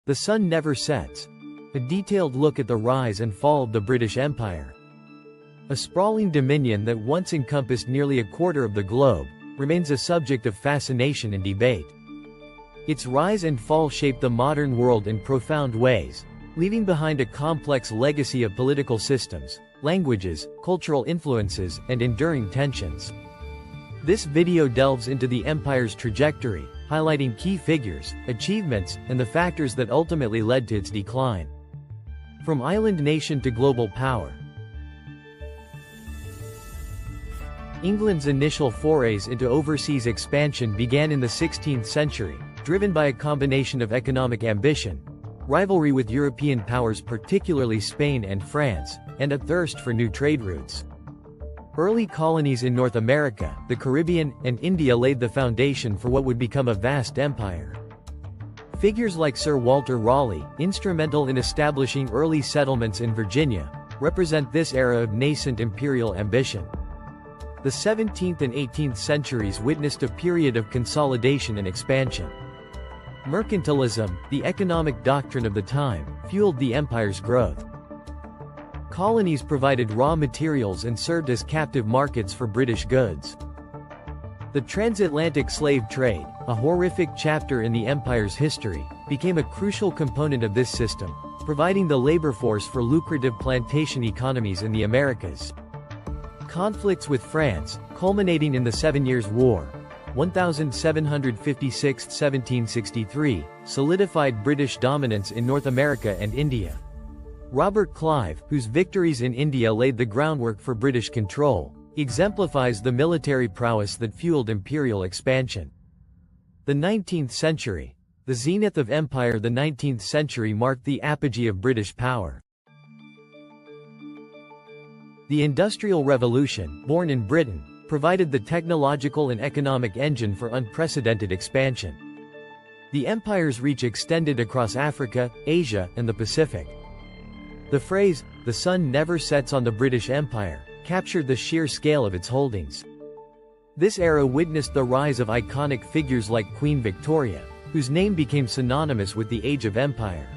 The sun never sets. A detailed look at the rise and fall of the British Empire. A sprawling dominion that once encompassed nearly a quarter of the globe, remains a subject of fascination and debate. Its rise and fall shaped the modern world in profound ways, leaving behind a complex legacy of political systems, languages, cultural influences, and enduring tensions. This video delves into the empire's trajectory, highlighting key figures, achievements, and the factors that ultimately led to its decline. From island nation to global power. England's initial forays into overseas expansion began in the 16th century, driven by a combination of economic ambition, rivalry with European powers particularly Spain and France, and a thirst for new trade routes. Early colonies in North America, the Caribbean, and India laid the foundation for what would become a vast empire. Figures like Sir Walter Raleigh, instrumental in establishing early settlements in Virginia, represent this era of nascent imperial ambition. The 17th and 18th centuries witnessed a period of consolidation and expansion. Mercantilism, the economic doctrine of the time, fueled the empire's growth. Colonies provided raw materials and served as captive markets for British goods. The transatlantic slave trade, a horrific chapter in the empire's history, became a crucial component of this system, providing the labor force for lucrative plantation economies in the Americas. Conflicts with France, culminating in the Seven Years' War, 1756–1763, solidified British dominance in North America and India. Robert Clive, whose victories in India laid the groundwork for British control, exemplifies the military prowess that fueled imperial expansion. The 19th century. The zenith of empire. The 19th century marked the apogee of British power. The Industrial Revolution, born in Britain, provided the technological and economic engine for unprecedented expansion. The empire's reach extended across Africa, Asia, and the Pacific. The phrase, "the sun never sets on the British Empire," captured the sheer scale of its holdings. This era witnessed the rise of iconic figures like Queen Victoria, whose name became synonymous with the Age of Empire.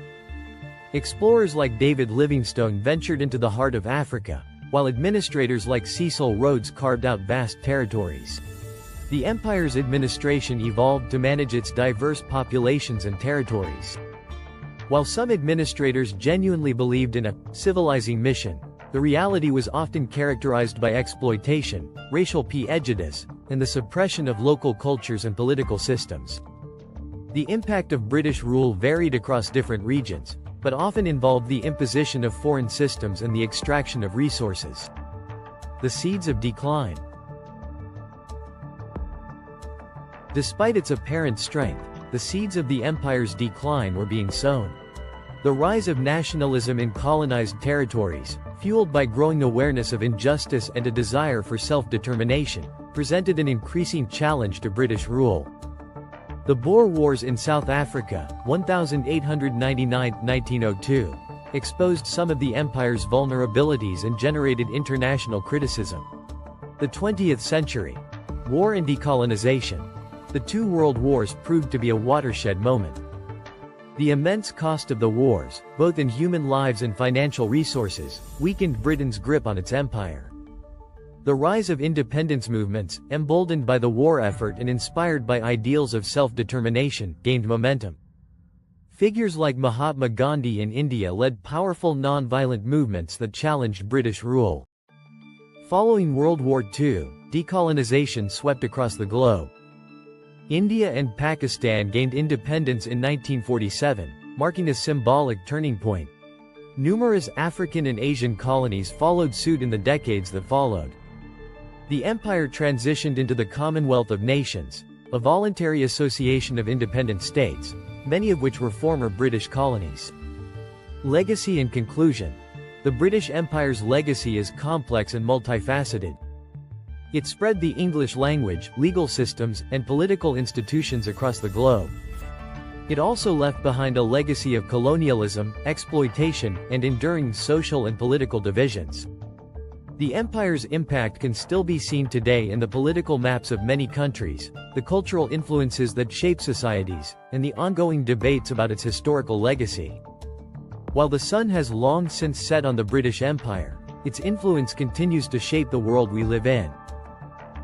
Explorers like David Livingstone ventured into the heart of Africa, while administrators like Cecil Rhodes carved out vast territories. The empire's administration evolved to manage its diverse populations and territories. While some administrators genuinely believed in a civilizing mission, the reality was often characterized by exploitation, racial prejudice, and the suppression of local cultures and political systems. The impact of British rule varied across different regions, but often involved the imposition of foreign systems and the extraction of resources. The seeds of decline. Despite its apparent strength, the seeds of the empire's decline were being sown. The rise of nationalism in colonized territories, fueled by growing awareness of injustice and a desire for self-determination, presented an increasing challenge to British rule. The Boer Wars in South Africa, 1899–1902, exposed some of the empire's vulnerabilities and generated international criticism. The 20th century. War and decolonization. The two world wars proved to be a watershed moment. The immense cost of the wars, both in human lives and financial resources, weakened Britain's grip on its empire. The rise of independence movements, emboldened by the war effort and inspired by ideals of self-determination, gained momentum. Figures like Mahatma Gandhi in India led powerful non-violent movements that challenged British rule. Following World War II, decolonization swept across the globe. India and Pakistan gained independence in 1947, marking a symbolic turning point. Numerous African and Asian colonies followed suit in the decades that followed. The empire transitioned into the Commonwealth of Nations, a voluntary association of independent states, many of which were former British colonies. Legacy and conclusion. The British Empire's legacy is complex and multifaceted. It spread the English language, legal systems, and political institutions across the globe. It also left behind a legacy of colonialism, exploitation, and enduring social and political divisions. The empire's impact can still be seen today in the political maps of many countries, the cultural influences that shape societies, and the ongoing debates about its historical legacy. While the sun has long since set on the British Empire, its influence continues to shape the world we live in.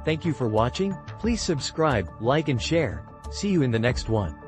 Thank you for watching. Please subscribe, like and share. See you in the next one.